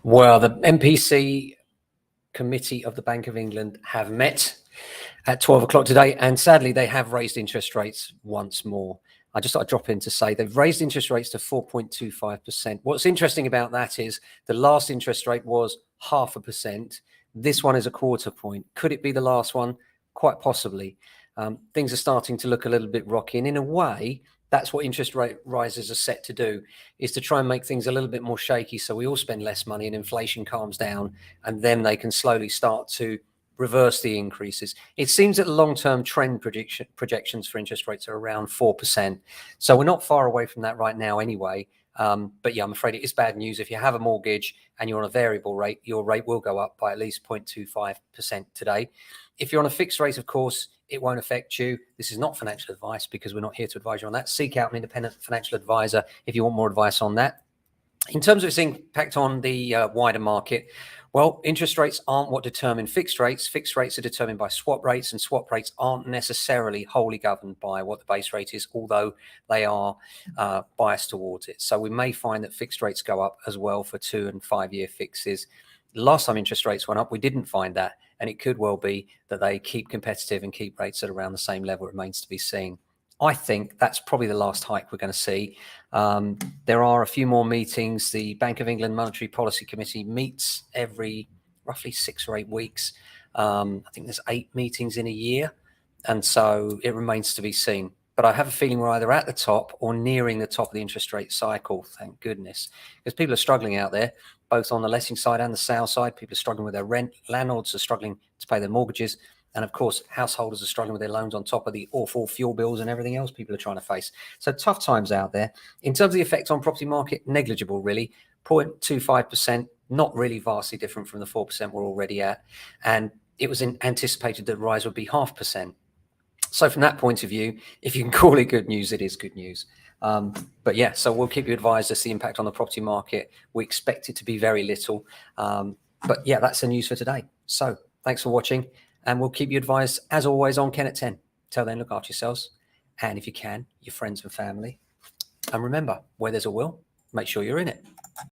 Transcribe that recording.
Well, the MPC committee of the Bank of England have met at 12 o'clock today, and sadly, they have raised interest rates once more. I just thought I'd drop in to say they've raised interest rates to 4.25%. What's interesting about that is the last interest rate was 0.5%. This one is a quarter point. Could it be the last one? Quite possibly. Things are starting to look a little bit rocky, and in a way, that's what interest rate rises are set to do, is to try and make things a little bit more shaky so we all spend less money and inflation calms down, and then they can slowly start to reverse the increases. It seems that the long-term trend projections for interest rates are around 4%. So we're not far away from that right now anyway. But yeah, I'm afraid it is bad news. If you have a mortgage and you're on a variable rate, your rate will go up by at least 0.25% today. If you're on a fixed rate, of course, it won't affect you. This is not financial advice because we're not here to advise you on that. Seek out an independent financial advisor if you want more advice on that. In terms of its impact on the wider market, well, interest rates aren't what determine fixed rates. Fixed rates are determined by swap rates, and swap rates aren't necessarily wholly governed by what the base rate is, although they are biased towards it. So we may find that fixed rates go up as well for 2 and 5 year fixes. Last time interest rates went up, we didn't find that, and it could well be that they keep competitive and keep rates at around the same level. It remains to be seen. I think that's probably the last hike we're going to see. There are a few more meetings. The Bank of England Monetary Policy Committee meets every roughly 6 or 8 weeks. I think there's 8 meetings in a year, and so it remains to be seen. But I have a feeling we're either at the top or nearing the top of the interest rate cycle, thank goodness, because people are struggling out there, both on the letting side and the sale side. People are struggling with their rent. Landlords are struggling to pay their mortgages. And of course, householders are struggling with their loans on top of the awful fuel bills and everything else people are trying to face. So tough times out there. In terms of the effect on property market, negligible really. 0.25%, not really vastly different from the 4% we're already at. And it was anticipated that rise would be 0.5%. So from that point of view, if you can call it good news, it is good news. But yeah, so we'll keep you advised as to the impact on the property market. We expect it to be very little. But yeah, that's the news for today. So thanks for watching. And we'll keep you advised, as always, on Ken at 10. Till then, look after yourselves. And if you can, your friends and family. And remember, where there's a will, make sure you're in it.